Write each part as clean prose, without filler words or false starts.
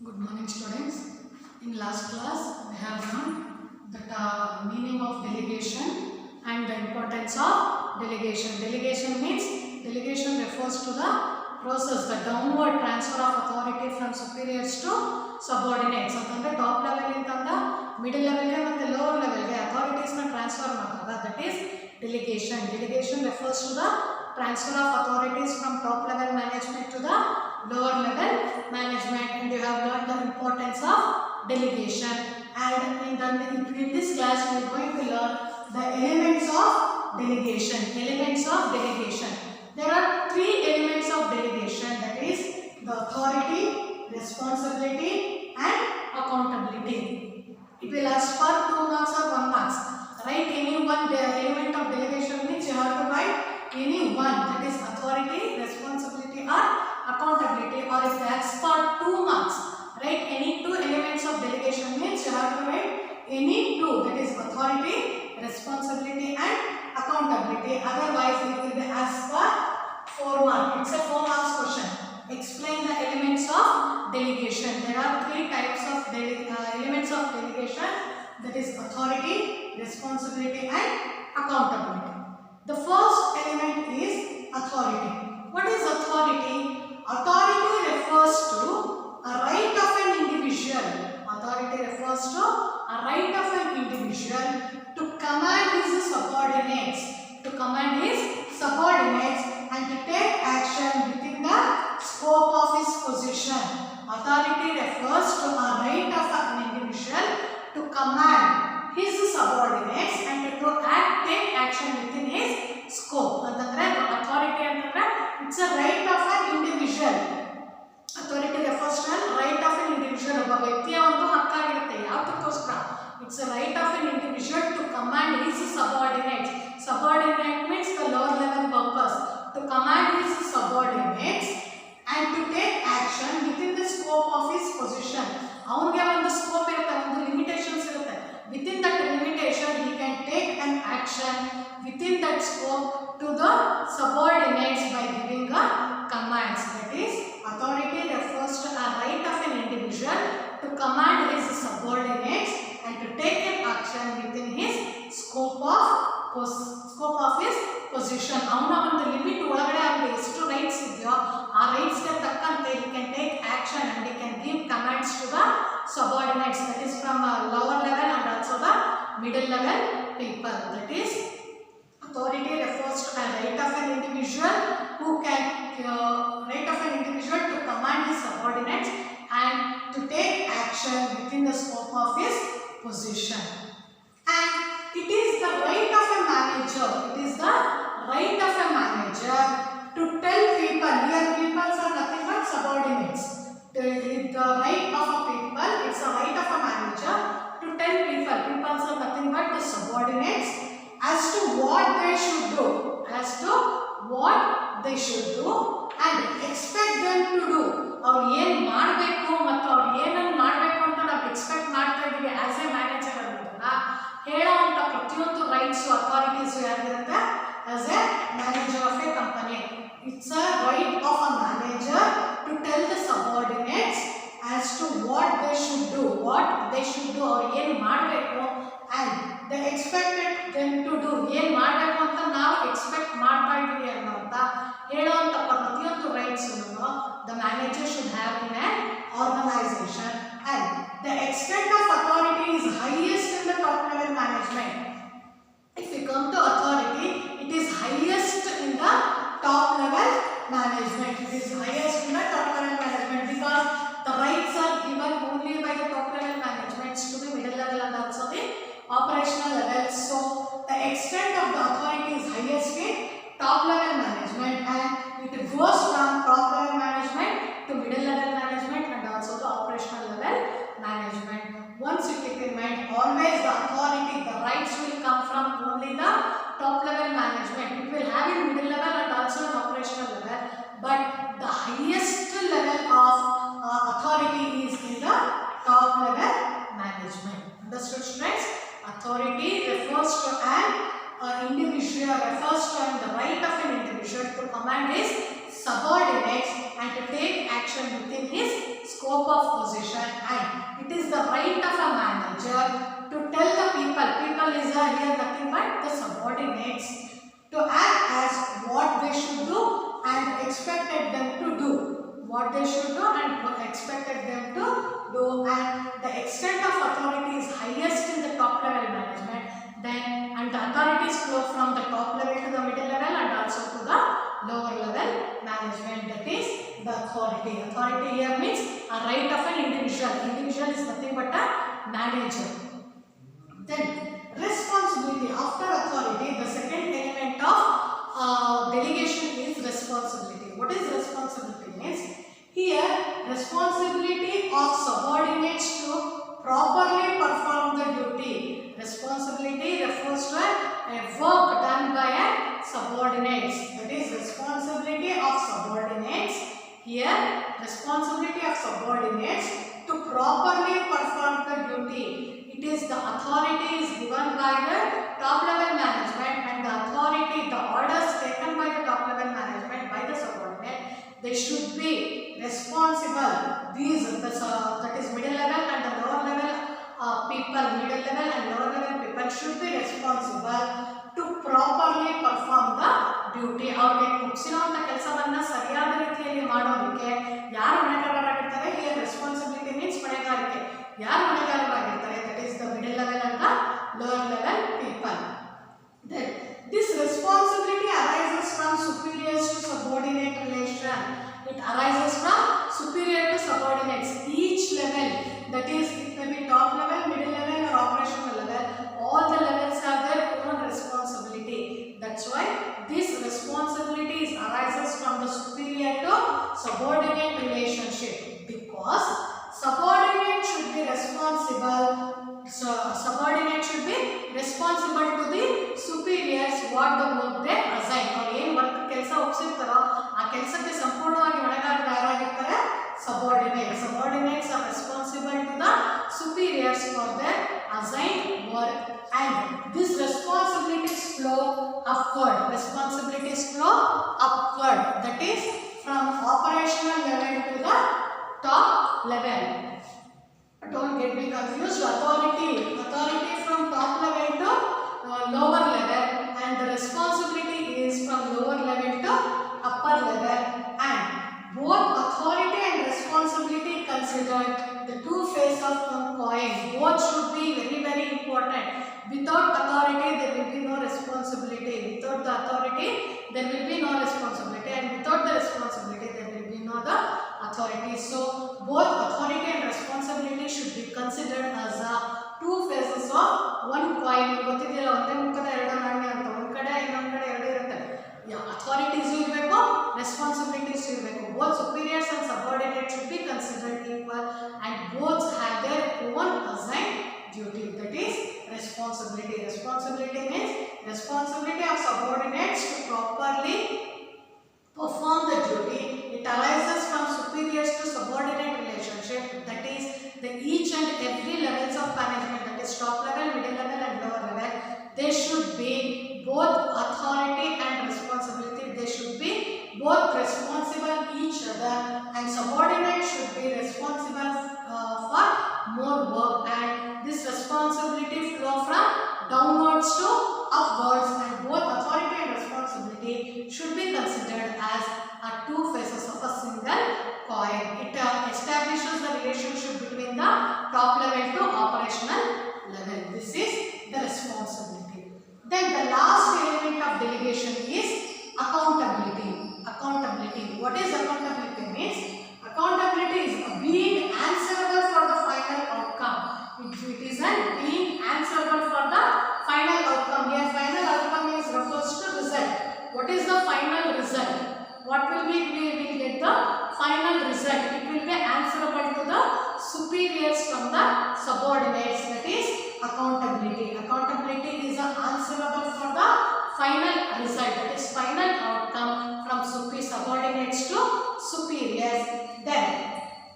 Good morning, students. In last class, we have learned the meaning of delegation and the importance of delegation. Delegation refers to the process, the downward transfer of authority from superiors to subordinates. ಅಂತಂದ್ರೆ top level ಇಂದ middle level ಗೆ ಮತ್ತೆ lower level ಗೆ authorities ನ transfer ಮಾಡ್ತಾರೆ. That is delegation. Delegation refers to the transfer of authorities from top level management to the lower level management, and you have learned the importance of delegation. And in this class we are going to learn the elements of delegation. There are three elements of delegation, that is the authority, responsibility and accountability. It will ask for 2 marks or 1 marks. Write any one element of delegation means you have to write any one, that is authority, responsibility or accountability. Or if they ask for 2 marks, write any 2 elements of delegation means you have to write any 2, that is authority, responsibility and accountability. Otherwise it will be asked for 4 marks. It's a 4 marks question. Explain the elements of delegation. There are 3 types of elements of delegation, that is authority, responsibility and accountability. The first element is authority. What is authority? Authority refers to a right of an individual. Authority refers to a right of an individual to command his subordinates. And to take action within the scope of his position. Authority refers to a right of an individual to command his subordinates and to take action within his scope. Antandre authority antandre it's a right of an individual. Authority refers to a right of an individual. Obba vyaktiya ಒಂದು ಹಕ್ಕಾಗಿರುತ್ತೆ. ಯಾವದಕ್ಕೋಸ್ಕರ? It's a right of an individual to command his subordinates. Subordinate means the lower level workers. To command his subordinates and to take action within the scope of his position. ಅವನಿಗೆ ಒಂದು scope ಇರುತ್ತೆ, ಒಂದು limitations ಇರುತ್ತೆ. Within that limitation he can take an action within that scope to the subordinates by giving a commands. That is authority refers to a right of an individual to command his subordinates and to take an action within his scope of his position. ಅವನ ಒಂದು limit ಒಳಗಡೆ ಅವನಿಗೆ ಎಷ್ಟು rights ಇದೆಯೋ ಆ ರೈಟ್ಸ್ಗೆ ತಕ್ಕಂತೆ he can take action and he can give commands to the subordinates, that is from lower level and also the middle level people. That is authority refers to a right of an individual who can right of an individual to command his subordinates and to take action within the scope of his position. And it is the right of a manager. To tell people, here people are nothing but subordinates. The right of a people, it's a right of a manager to tell people are nothing but the subordinates as to what they should do, and expect them to do. ಅವ್ರು ಏನು ಮಾಡಬೇಕು ಮತ್ತು ಅವ್ರು ಏನನ್ನು ಮಾಡಬೇಕು ಅಂತ ನಾವು expect ಮಾಡ್ತಾ ಇದ್ದೀವಿ ಆಸ್ ಎ ಮ್ಯಾನೇಜರ್ ಅನ್ನೋದನ್ನ ಹೇಳೋವಂಥ ಪ್ರತಿಯೊಂದು ರೈಟ್ಸು ಅಥಾರಿಟೀಸು ಯಾರಿರುತ್ತೆ as a manager of a company. It's a right of a manager to tell the subordinates as to what they should do ಅವ್ರು ಏನು ಮಾಡಬೇಕು and they expected them to do, ಏನು ಮಾಡಬೇಕು ಅಂತ ನಾವು ಎಕ್ಸ್ಪೆಕ್ಟ್ ಮಾಡ್ತಾ ಇದ್ದೀವಿ ಅನ್ನೋಂಥ ಹೇಳುವಂಥ ಪ್ರತಿಯೊಂದು ರೈಟ್ಸನ್ನು the manager should have in an organization. And the extent of authority is highest in the top level management. If you come to authority, it is highest in the top level management. Because the rights are given only by the top level management to the middle level and also the operational level. So the extent of the authority is highest in top level management, and it goes from top level management to middle level management and also the operational level management. Once you keep in mind, always the authority, the rights will come from only the top level management. It will have in middle level and also in operational level, but the highest level of authority is in the top level management. Understood, students? Authority refers to an individual, the right of an individual to command his subordinates and to take action action within his scope of position, and it is the right of a manager to tell the people is here nothing but the subordinates, to act as what they should do and expected them to do. What they should do and expected them to do, and the extent of authority is highest in the top level management, then and the authorities flow from the top level to the middle level and also to the lower level management. That is the authority. Authority here means a right of an individual. Individual is nothing but a manager. Then responsibility. After authority, the second element of delegation is responsibility. What is responsibility means? Here, responsibility of subordinates to properly perform the duty. Responsibility refers to a work done by a subordinates. That is responsibility of subordinates. Here, responsibility of subordinates to properly perform the duty. It is the authority is given by the top level management, and the authority, the orders taken by the top level management by the subordinate, they should be responsible. These that is middle level and the lower level people, middle level and lower level people should be responsible to properly perform the duty. ಅವರಿಗೆ ಮುಗಿಸಿರುವಂತ ಕೆಲಸವನ್ನ ಸರಿಯಾದ ರೀತಿಯಲ್ಲಿ ಮಾಡೋದಕ್ಕೆ ಯಾರು ಹೊಣೆಗಾರರಾಗಿರ್ತಾರೆ? here responsibility means ಹೊಣೆಗಾರಿಕೆ. ಯಾರು ಹೊಣೆಗಾರರಾಗಿರ್ತಾರೆ? that is the middle level and the lower level people. Then this responsibility arises from superiors to subordinate relation. It arises from superior to subordinates. Each level, that is, it may be top level, middle level or operational level, all the levels have their own responsibility. That's why this responsibility arises from the superior to subordinate relationship, because subordinate should be responsible. So subordinate should be responsible to the superiors what the work they assign. or ಏನು work ಕೆಲಸ ಒಪ್ಪಿಸಿರ್ತಾರೋ ಆ ಕೆಲಸಕ್ಕೆ ಸಂಪೂರ್ಣವಾಗಿ ಹೊಣೆಗಾರರು ಯಾರಾಗಿರ್ತಾರೆ? subordinates. Subordinates are responsible to the superiors for their assigned work, and this responsibilities flow upward. Responsibilities flow upward, that is from operational level to the top level. Don't get me confused. Authority from top level to lower level, and the responsibility is from lower level to upper level, and both authority and responsibility considered the two faces of one coin. Both should be very, very important. Without authority there will be no responsibility. Without the authority there will be no responsibility, and without the responsibility there will be no the authority. So both authority and responsibility should be considered as two faces of one coin. ಗೊತ್ತಿದೆಯಲ್ಲ, ಒಂದೇ ಮುಖದ ಎರಡು ನಾಣ್ಯ ಅಂತ. ಒಂದು ಕಡೆ ಇನ್ನೊಂದು ಕಡೆ ಎರಡು ಇರುತ್ತೆ. authorities ಇರಬೇಕು, responsibilities ಇರಬೇಕು. both superiors and subordinates should be considered equal, and both have their own assigned duty. That is responsibility. Responsibility means responsibility of subordinates to properly perform the duty. It arises from superiors to subordinate relationship, that is the each and every levels of management, that is top level, middle level and lower level. They should be both authority and responsibility. They should be both responsible each other, and subordinate should be responsible for more work, and this responsibility flow from downwards to upwards, and both authority and responsibility should be considered as two faces of a single coin. It establishes the relationship between the top level to operational level. This is the responsibility. Then the last element of delegation is accountability. Accountability. What is accountability means? Accountability is being answerable for the final outcome. It is being answerable for the final outcome. Here final outcome is refers to result. What is the final result? What will be? We will get the final result. It will be answerable to the superiors from the subordinates. That is accountability. Accountability is answerable for the final result. That is final outcome from subordinates to superiors. Then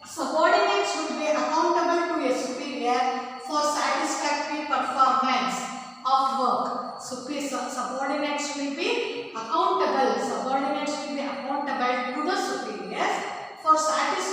subordinates should be accountable to a superior for satisfactory performance of work. Subordinates will be accountable. Subordinates will be accountable to the superiors for satisfactory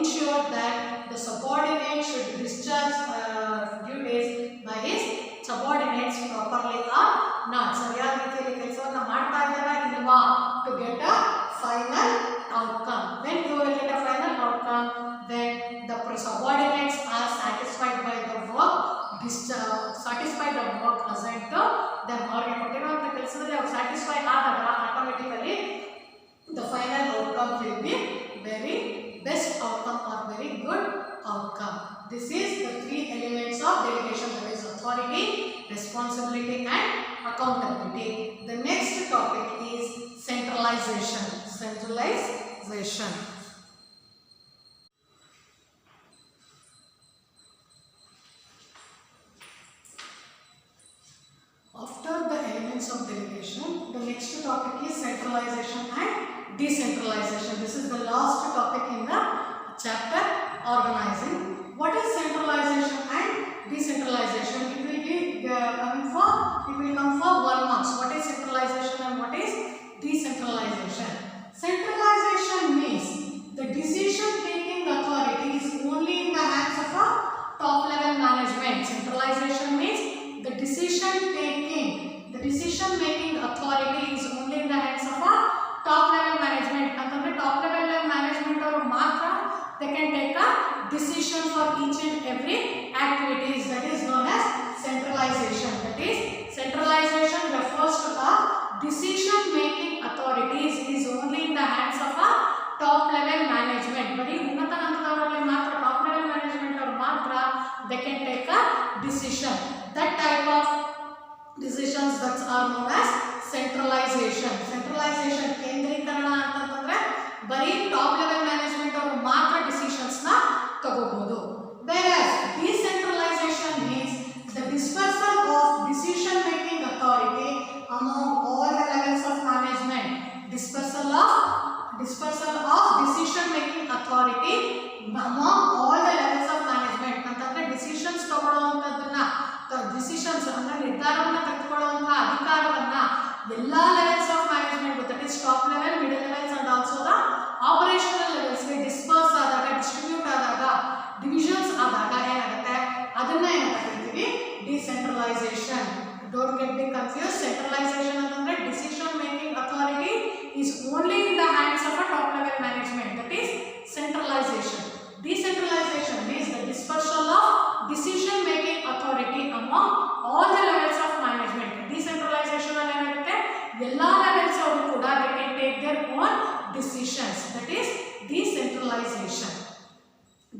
ensure that the subordinate should discharge duties by his subordinates properly or not. ಸರಿಯಾದ ರೀತಿಯಲ್ಲಿ ಕೆಲಸವನ್ನು ಮಾಡ್ತಾ ಇದ್ದಾರಾ ಇಲ್ವಾ to get a final outcome. When you will get a final outcome, then the subordinates are satisfied by the work, satisfied the work assigned to them. ಅವರಿಗೆ ಕೊಟ್ಟಿರುವಂತ ಕೆಲಸದಲ್ಲಿ ಅವರು satisfy ಆದಾಗ automatically the final outcome will be very best outcome or very good outcome. This is the three elements of delegation, that is authority, responsibility and accountability. The next topic is centralization. Centralization. After the elements of delegation, the next topic is centralization and decentralization. This is the last topic in the chapter organizing. What is centralization and decentralization? It will be come for 1 mark. What is centralization and what is decentralization? Centralization means the decision taking authority is only in the hands of a top level management. Centralization means the decision making authority is only in the hands of a top level management. Antandre top level management ಅವರು ಮಾತ್ರ they can take a decision for each and every activities. That is known as centralization. That is centralization refers to the decision making authorities is only in the hands of a top level management. Bari ಉನ್ನತ ಹಂತದವರಲ್ಲಿ ಮಾತ್ರ top level management ಅವರು ಮಾತ್ರ they can take a decision. That type of decisions that are known as centralization. Centralization ಕೇಂದ್ರೀಕರಣ ಅಂತಂದ್ರೆ ಬರೀ top level management ಅವರು ಮಾತ್ರ decisions ನ ತಗೋಬಹುದು. Whereas decentralization means the dispersal of decision making authority among all the levels of management. Dispersal of decision making authority among all the levels of management. ಅಂತಂದ್ರೆ decisions ತಗೊಳ್ಳುವಂತದನ್ನ decisions ಅಂದ್ರೆ ನಿರ್ಧಾರವನ್ನು ತೆಗೆದುಕೊಳ್ಳುವಂತಹ ಅಧಿಕಾರವನ್ನ ಎಲ್ಲಾ levels of management, that is top level, middle levels and also the operational levels ಗೆ disperse ಆದಾಗ, distribute ಆದಾಗ, ಡಿವಿಷನ್ಸ್ ಆದಾಗ ಏನಾಗುತ್ತೆ ಅದನ್ನ ಏನಂತ ಕರಿತೀವಿ decentralisation. Don't get be confuse. Centralisation ಅಂತಂದ್ರೆ decision making authority is only in the hands of a top level management, that is centralization. Decentralization means the dispersal of decision making authority among all the levels of management. Decentralization alli enagutte ella levels avaru kuda they can take their own decisions, that is decentralization.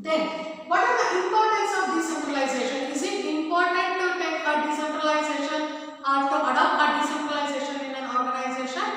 Then what are the importance of decentralization? Is it important to take a decentralization or to adopt a decentralization in an organization?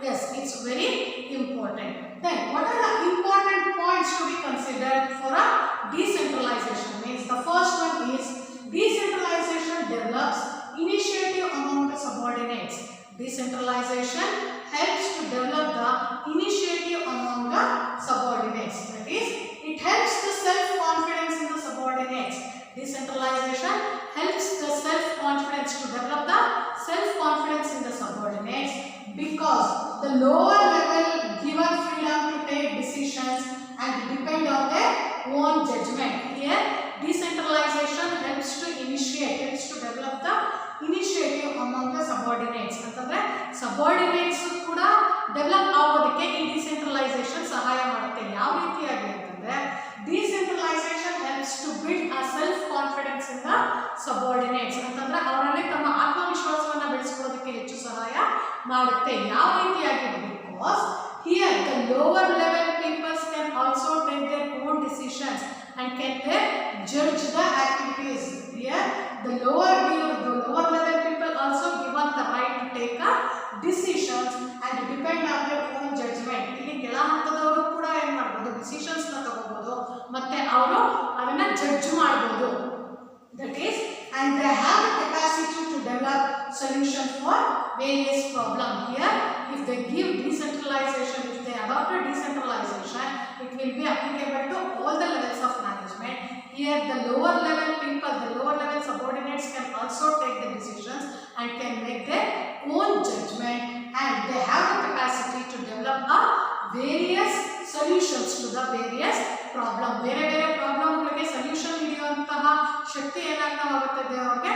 Yes, it's very important. Then what are the important points to be considered for a decentralization? Means the first one is decentralization develops initiative among the subordinates. Decentralization helps to develop the initiative among the subordinates. That is, it helps the self-confidence in the subordinates. Decentralization helps the self-confidence to develop the self-confidence in the subordinates, because the lower level given freedom to take decisions and depend on their own judgment. Here decentralization helps to initiate, helps to develop the initiative among the subordinates. ಅಂತಂದ್ರೆ subordinates ಕೂಡ develop ಆಗೋದಕ್ಕೆ ಈ decentralisation ಸಹಾಯ ಮಾಡುತ್ತೆ. ಯಾವ ರೀತಿಯಾಗಿ ಅಂತಂದ್ರೆ decentralization helps to build a self confidence in the subordinates. ಅಂತಂದ್ರೆ ಅವರಲ್ಲಿ ತಮ್ಮ ಆತ್ಮವಿಶ್ವಾಸವನ್ನ ಬೆಳೆಸಿಕೊಳ್ಳೋದಕ್ಕೆ ಹೆಚ್ಚು ಸಹಾಯ ಮಾಡುತ್ತೆ. ಯಾವ ರೀತಿಯಾಗಿ? Because here the lower level people can also take their own decisions and can they judge the activities. Here the lower level people also given the right to take a decisions and depend on their own judgment. ಇಲ್ಲಿ ಕೆಳ ಹಂತದವರು ಕೂಡ ಏನು ಮಾಡಬಹುದು, decisions ನ ತಗೋಬಹುದು ಮತ್ತೆ ಅವರು ಅದನ್ನ ಜಡ್ಜ್ ಮಾಡಬಹುದು. That is, and they have the capacity to develop solutions for various problems. Here if they give decentralization, if they adopt a decentralization, it will be applicable to all the levels of management. Here the lower level people, the lower level subordinates can also take the decisions and can make their own judgment, and they have the capacity to develop a various solutions to the various problems. ಶಕ್ತಿ ಏನಾಗ್ತಾ ಹೋಗುತ್ತದೆ, ಅವ್ರಿಗೆ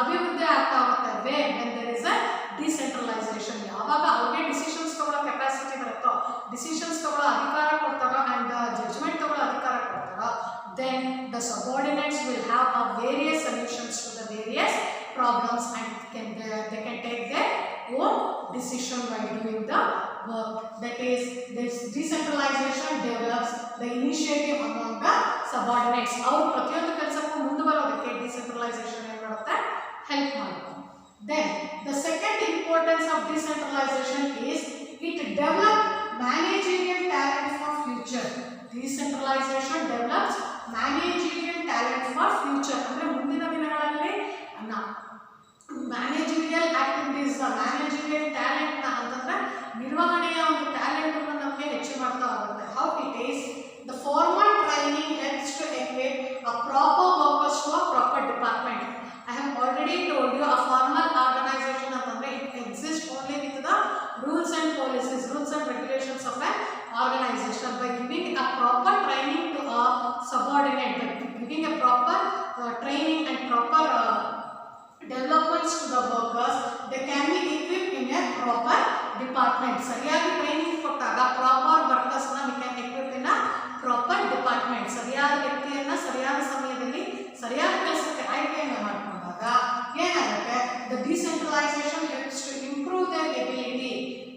ಅಭಿವೃದ್ಧಿ ಆಗ್ತಾ ಹೋಗುತ್ತೆ. when there is a decentralization, ಯಾವಾಗ ಅವ್ರಿಗೆ decisions ತಗೊಳ್ಳೋ capacity ಬರುತ್ತೋ, ಡಿಸಿಷನ್ಸ್ ತಗೊಳ್ಳೋ ಅಧಿಕಾರ ಕೊಡ್ತಾರೋ ಅಂಡ್ ಜಡ್ಜ್ಮೆಂಟ್ ತಗೊಳ್ಳೋ ಅಧಿಕಾರ ಕೊಡ್ತಾರೋ, then the subordinates will have a various solutions to the various problems and they can take their own decision while doing the work. That is, this decentralization develops the initiative among the subordinates. ಅವರು ಪ್ರತಿಯೊಂದು ಕೆಲಸಕ್ಕೂ ಮುಂದೆ ಬರೋದಕ್ಕೆ decentralisation ಏನು ಮಾಡುತ್ತೆ, help ಮಾಡುತ್ತೆ. Then the second importance of decentralization is it develops managerial talent for future. Decentralization develops managerial talent for future. ಅಂದ್ರೆ ಮುಂದಿನ ದಿನಗಳಲ್ಲಿ ಮ್ಯಾನೇಜರಿಯಲ್ ಆಕ್ಟಿವಿಟೀಸ್, ಮ್ಯಾನೇಜರಿಯಲ್ ಟ್ಯಾಲೆಂಟ್ ನ ಅಂತಂದ್ರೆ ನಿರ್ವಹಣೆಯ ಒಂದು ಟ್ಯಾಲೆಂಟ್ ಅನ್ನು ನಮಗೆ ಹೆಚ್ಚು ಮಾಡ್ತಾ ಹೋಗುತ್ತೆ. How it is the formal training helps to equip a proper workers to a proper department. I have already told you a formal organization ಅಂತಂದ್ರೆ it exists only with the rules and policies, rules and regulations of an organization. By giving a proper training to a subordinate, by giving a proper training and proper developments to the workers, they can be equipped in a proper department. ಸರಿಯಾಗಿ training ಕೊಟ್ಟಾಗ proper workers ನ we can equip in a proper department. ಸರಿಯಾದ ವ್ಯಕ್ತಿಯನ್ನ ಸರಿಯಾದ ಸಮಯದಲ್ಲಿ ಸರಿಯಾದ ಕೆಲಸಕ್ಕೆ ಆಯ್ಕೆಯನ್ನು ಮಾಡಿಕೊಂಡಾಗ ಏನಾಗುತ್ತೆ, the decentralization helps to improve their ability.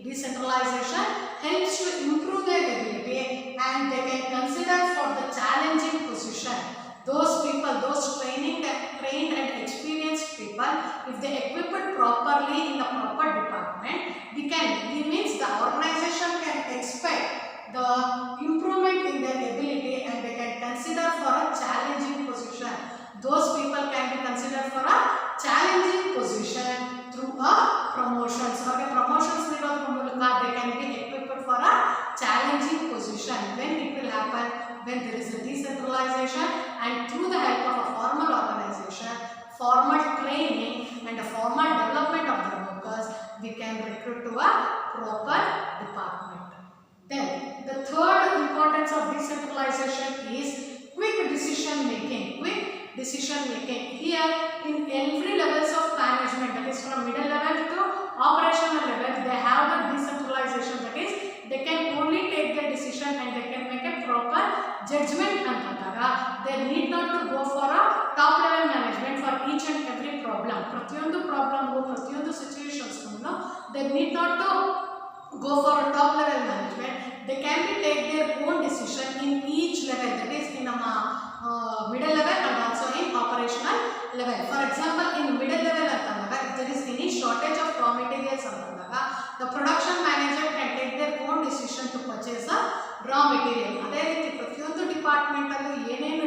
Decentralization helps to improve their ability and they can consider for the challenging position. Those people, those trained and experienced people, if they equip it properly in the proper department, it means the organization can expect the improvement in their ability and they can consider for a challenging position. Those people can be considered for a challenging position through a promotion. So, promotions they can be equipped for a challenging position. When it will happen, when there is a decentralization and through the help of a formal organization, formal training and a formal development of the workers, we can recruit to a proper department. Then the third importance of decentralization is quick decision making. Quick decision making. Here in every levels of management, that is from middle level to operational level, they have the decentralization. That is, they can only take the decision and they can make a proper judgment antadaga. They need not to go for a top level management for each and every problem. Prathiyondu problem go, prathiyondu situations go, they need not to go for a top level management. They can be take their own decision in each level. That is in a middle level and also in operational level. For example, in middle level antadaga, if there is any shortage of raw materials antadaga, the production manager can take their own decision to purchase a raw material. ಅದೇ ರೀತಿ ಪ್ರತಿಯೊಂದು department ಅಲ್ಲೂ ಏನೇನು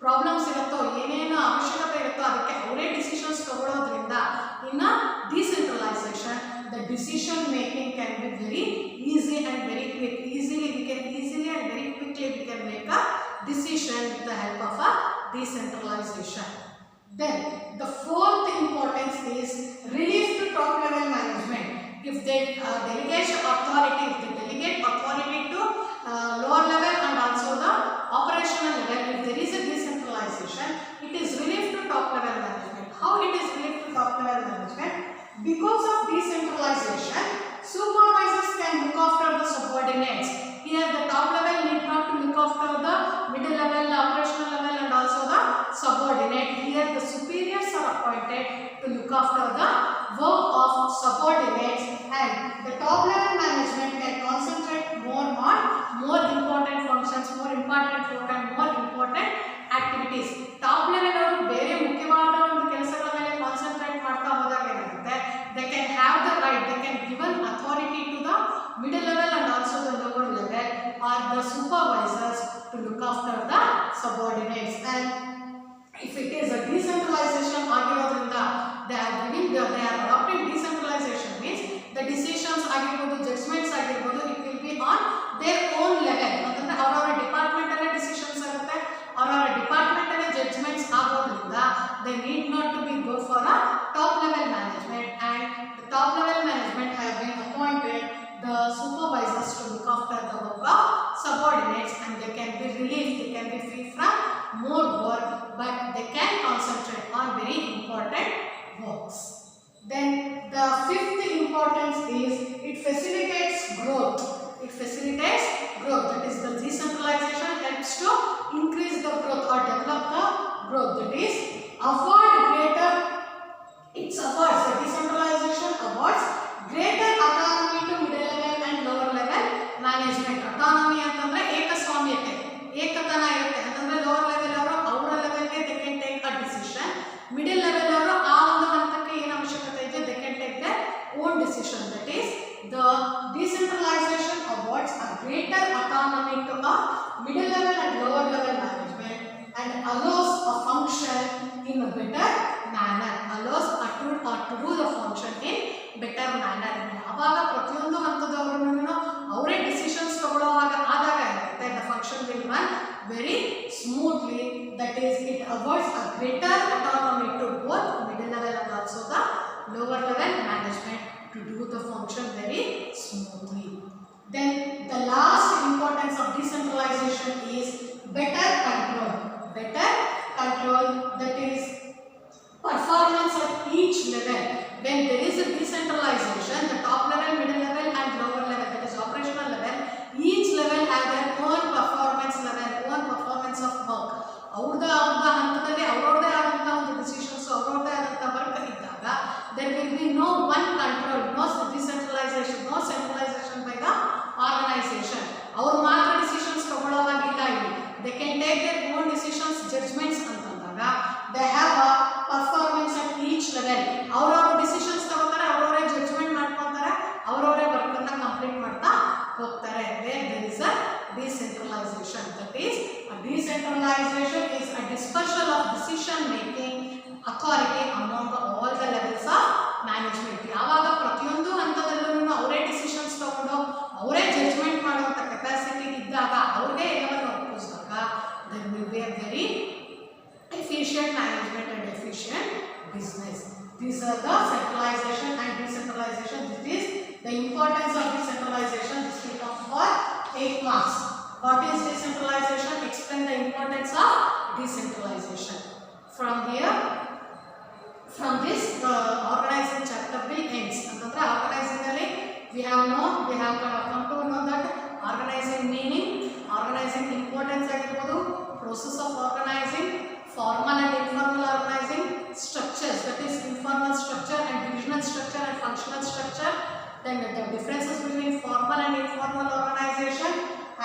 problems ಇರುತ್ತೋ, ಏನೇನು ಅವಶ್ಯಕತೆ ಇರುತ್ತೋ ಅದಕ್ಕೆ ಅವರೇ ಡಿಸಿಷನ್ಸ್ ತಗೊಳ್ಳೋದ್ರಿಂದ ಇನ್ನ decentralisation, the decision making can be very easy and very quick. Easily and very quickly we can make a decision with the help of a decentralization. Then the fourth importance is relief to top level management. If they delegate authority to lower level and also the operational level, if there is a decentralization, it is relief to top level management. How it is relief to top level management? Because of decentralization, supervisors can look after the subordinates. Here the top level need not to look after the middle level, operational level and also the subordinate. Here the superiors are appointed to look after the work of subordinates and the top level management can concentrate more on more important functions, more important work and more important activities. Top level ಅವರು ಬೇರೆ ಮುಖ್ಯವಾದ ಒಂದು ಕೆಲಸಗಳ ಮೇಲೆ concentrate ಮಾಡ್ತಾ ಹೋದಾಗ ಏನಾಗುತ್ತೆ, they can have the right, they can given authority to the middle level and also the lower level or the supervisors to look after the subordinates. And if it is a decentralization ಆಗಿರೋದ್ರಿಂದ they are adopting decentralization means the decisions ಆಗಿರಬಹುದು, judgments ಆಗಿರಬಹುದು, it will be on their own level. ಅಂತಂದ್ರೆ ಅವರವರ department ಅಲ್ಲೇ decisions ಆಗುತ್ತೆ, ಅವರವರ department ಅಲ್ಲೇ judgements ಆಗೋದ್ರಿಂದ they need not to be go for a top level management and the top level management have been appointed the supervisors to look after the work of subordinates and they can be relieved, they can be free from more work, but they can concentrate on very important works. Then the fifth importance is it facilitates growth. It facilitates growth. That is, the decentralization helps to increase the growth or develop the growth. That is, afford greater. It affords, the decentralization affords greater autonomy to middle level and lower level management. Autonomy ಅಂತಂದ್ರೆ ಏಕಸ್ವಾಮ್ಯತೆ, ಏಕತನ ಇರುತ್ತೆ. ಅಂತಂದ್ರೆ lower level ಅವರು ಅವರ ಲೆವೆಲ್ಗೆ they can take a decision. Middle level ಅವರು ಆ ಒಂದು ಹಂತಕ್ಕೆ ಏನು ಅವಶ್ಯಕತೆ ಇದೆ they can take their own decision. That is, the decentralization affords a greater autonomy to a middle level and lower level management and allows a function in a better manner. Allows to do the function in better manner. ಯಾವಾಗ ಪ್ರತಿಯೊಂದು ಹಂತದವರನ್ನು ಅವರೇ decisions ತಗೊಳ್ಳುವಾಗ ಆದಾಗ ಇರುತ್ತೆ the function will run very smoothly. That is, it affords a greater autonomy to both middle level and also the lower level management to do the function very smoothly. Then the last importance of decentralization is better control. Better control, that is performance at each level. When there is a decentralization, the top level, middle level and lower level, that is operational level, each level have their own performance level, own performance of work. ಅವ್ರದ್ದೇ ಆದ ಹಂತದಲ್ಲಿ ಅವರವ್ರದೇ ಆದಂಥ ಒಂದು decisions ಅವರವ್ರದೇ ಆದಂಥ work ಇದ್ದಾಗ there will be no one control, no decentralization, no centralization by the organization. ಅವರು ಮಾತ್ರ decisions ತಗೊಳ್ಳೋವಾಗಿಲ್ಲ ಇಲ್ಲಿ. They can take their own decisions, judgments ಅಂತಂದಾಗ they have a performance at each level. ಅವರವ್ರ ಡಿಸಿಷನ್ಸ್ ತಗೋತಾರೆ, ಅವರವರೇ judgment ಮಾಡ್ಕೊತಾರೆ, ಅವರವರೇ work ಅನ್ನ complete ಮಾಡ್ತಾ ಹೋಗ್ತಾರೆ. Where there is a decentralization, that is, a decentralization is a dispersal of decision making authority among all the levels of management. ಯಾವಾಗ ಪ್ರತಿಯೊಂದು ಹಂತದಲ್ಲೂ ಅವರೇ ಡಿಸಿಷನ್ಸ್ ತಗೊಂಡು ಅವರೇ ಜಡ್ಜ್ಮೆಂಟ್ ಮಾಡುವಂಥ ಕೆಪಾಸಿಟಿ ಇದ್ದಾಗ ಅವ್ರಿಗೆ ಎಲ್ಲವನ್ನು ಒಪ್ಪಿಸಿದಾಗ there will be a very efficient management and efficient business. These are the centralization and decentralization. This is the importance of decentralization. This will come for 8 marks. What is decentralization? Explain the importance of decentralization. From here, from this, the organizing chapter will ends. Antandre organizing alli we have come to know that organizing meaning, organizing importance ಆಗಿರಬಹುದು, process of organizing, formal and informal organizing, structures, that is informal structure and divisional structure and functional structure, then the differences between formal and informal organization,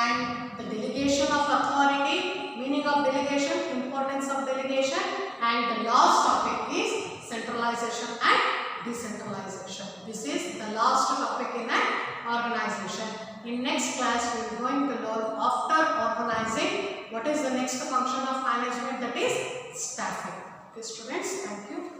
and the delegation of authority, meaning of delegation, importance of delegation, and the last topic is centralization and decentralization. This is the last topic in an organization. In next class we are going to learn, after organizing, what is the next function of management, that is staffing. Okay students, thank you.